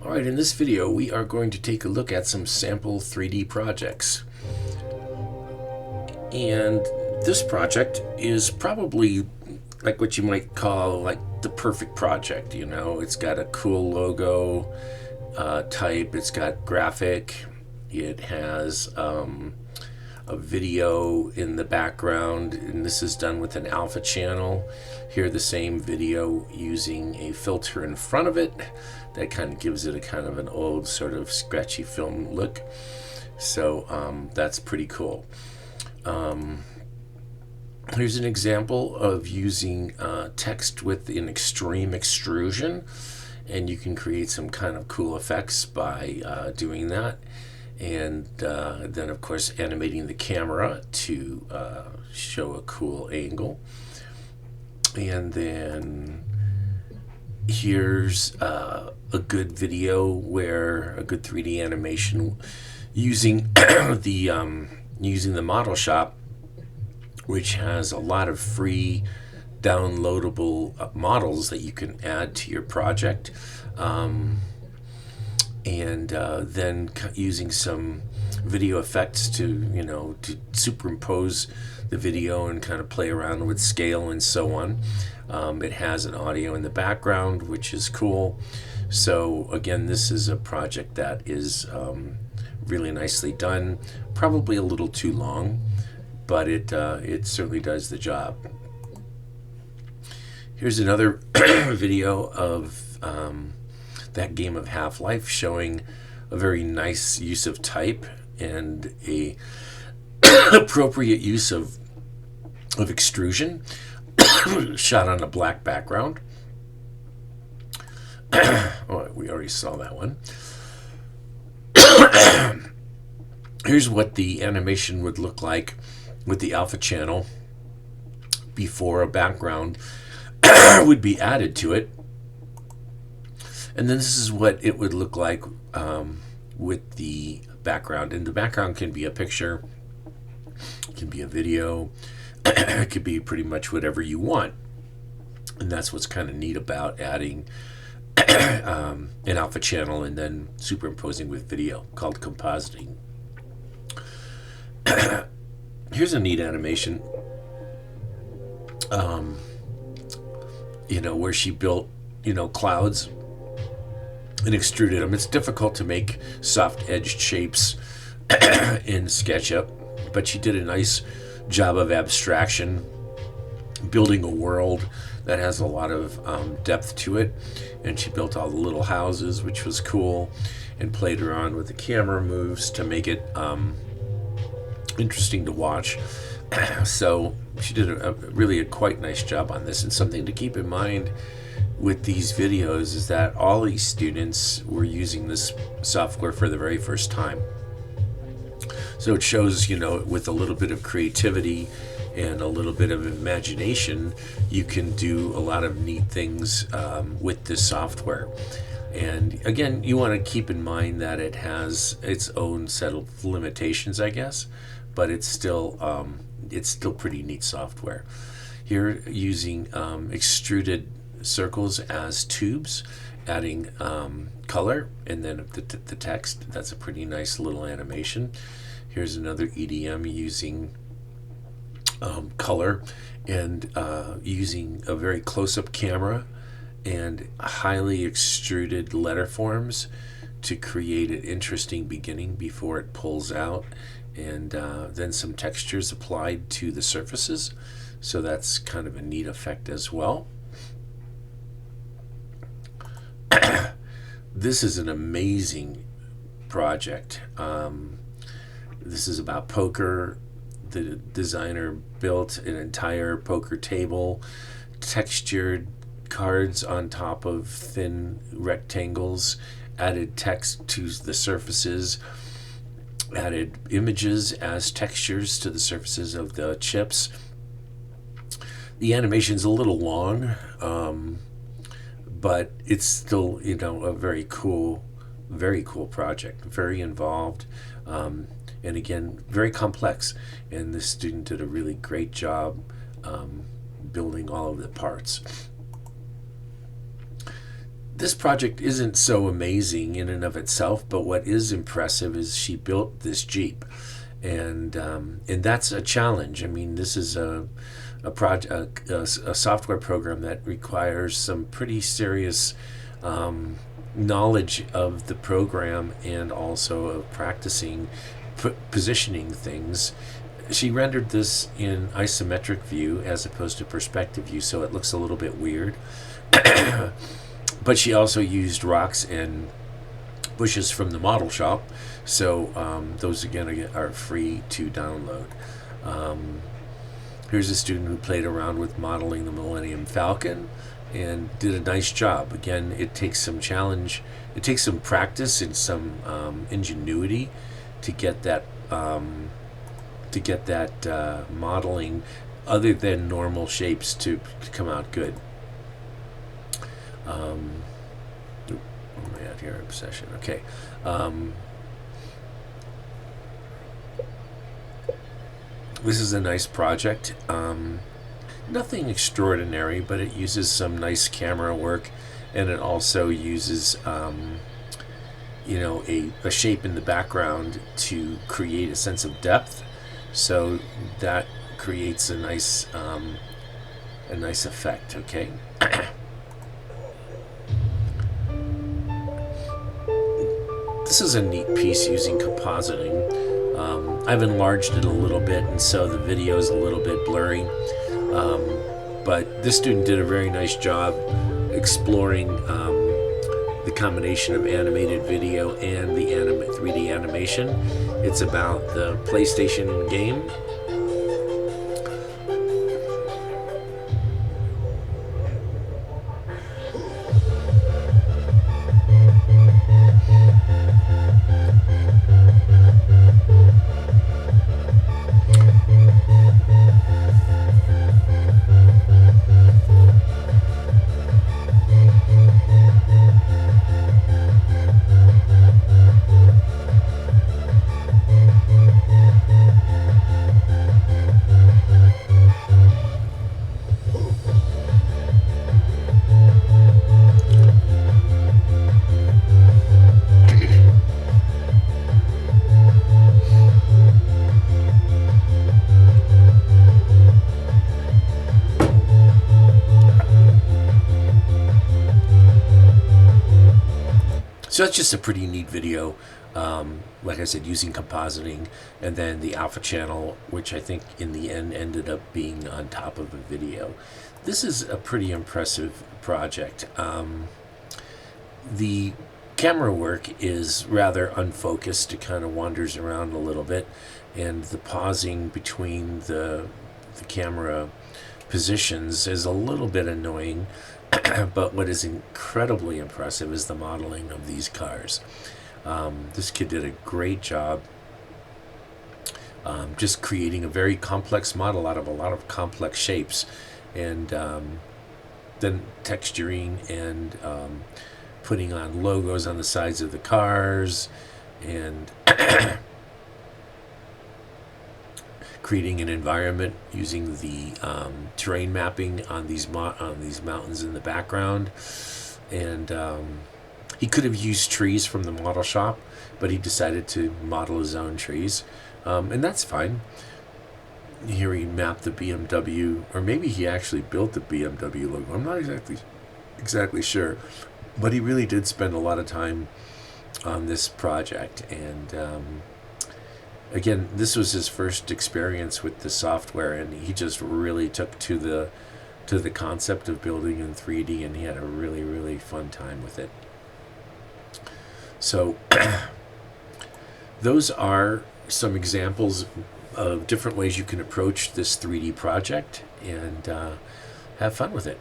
Alright, in this video we are going to take a look at some sample 3D projects. And this project is probably like what you might call like the perfect project. It's got a cool logo type, it's got graphic, it has a video in the background, and this is done with an alpha channel. Here the same video using a filter in front of it that kind of gives it a kind of an old sort of scratchy film look. So that's pretty cool. Here's an example of using text with an extreme extrusion, and you can create some kind of cool effects by doing that. And then of course animating the camera to show a cool angle. And then here's a good video where a good 3D animation using using the model shop, which has a lot of free downloadable models that you can add to your project. And then using some video effects to superimpose the video and kind of play around with scale and so on. It has an audio in the background, which is cool. So again, this is a project that is really nicely done. Probably a little too long, but it certainly does the job. Here's another video of that game of Half-Life, showing a very nice use of type and a appropriate use of extrusion shot on a black background. Oh, we already saw that one. Here's what the animation would look like with the alpha channel before a background would be added to it. And then this is what it would look like with the background. And the background can be a picture, it can be a video, it could be pretty much whatever you want. And that's what's kind of neat about adding an alpha channel and then superimposing with video, called compositing. Here's a neat animation, where she built, clouds and extruded them. It's difficult to make soft edged shapes in SketchUp, but she did a nice job of abstraction, building a world that has a lot of depth to it. And she built all the little houses, which was cool, and played around with the camera moves to make it interesting to watch. So she did really a quite nice job on this. And something to keep in mind with these videos is that all these students were using this software for the very first time. So it shows, with a little bit of creativity and a little bit of imagination, you can do a lot of neat things with this software. And again, you want to keep in mind that it has its own set of limitations, I guess, but it's still pretty neat software. Here, using extruded circles as tubes, adding color, and then the text. That's a pretty nice little animation. Here's another EDM using color and using a very close-up camera and highly extruded letter forms to create an interesting beginning before it pulls out, and then some textures applied to the surfaces. So that's kind of a neat effect as well. This is an amazing project. This is about poker. The designer built an entire poker table, textured cards on top of thin rectangles, added text to the surfaces, added images as textures to the surfaces of the chips. The animation's a little long, but it's still, a very cool project, very involved, and again, very complex. And this student did a really great job building all of the parts. this project isn't so amazing in and of itself, but what is impressive is she built this Jeep, and that's a challenge. I mean, this is a software program that requires some pretty serious knowledge of the program and also of practicing positioning things. She rendered this in isometric view as opposed to perspective view, so it looks a little bit weird. But she also used rocks and bushes from the model shop, so those again are free to download. Here's a student who played around with modeling the Millennium Falcon and did a nice job. Again, it takes some challenge, it takes some practice and some ingenuity to get that modeling other than normal shapes to come out good. Where am I at here? Obsession. Okay. This is a nice project. Nothing extraordinary, but it uses some nice camera work, and it also uses a shape in the background to create a sense of depth. So that creates a nice effect. Okay. This is a neat piece using compositing. I've enlarged it a little bit, and so the video is a little bit blurry. But this student did a very nice job exploring the combination of animated video and the 3D animation. It's about the PlayStation game. So that's just a pretty neat video, like I said, using compositing, and then the alpha channel, which I think in the end ended up being on top of a video. This is a pretty impressive project. The camera work is rather unfocused. It kind of wanders around a little bit, and the pausing between the camera positions is a little bit annoying. But what is incredibly impressive is the modeling of these cars. This kid did a great job just creating a very complex model out of a lot of complex shapes, and then texturing and putting on logos on the sides of the cars, and creating an environment using the terrain mapping on these mountains in the background. And he could have used trees from the model shop, but he decided to model his own trees, and that's fine. Here he mapped the BMW, or maybe he actually built the BMW logo. I'm not exactly sure, but he really did spend a lot of time on this project. And again, this was his first experience with the software, and he just really took to the concept of building in 3D, and he had a really, really fun time with it. So those are some examples of different ways you can approach this 3D project, and have fun with it.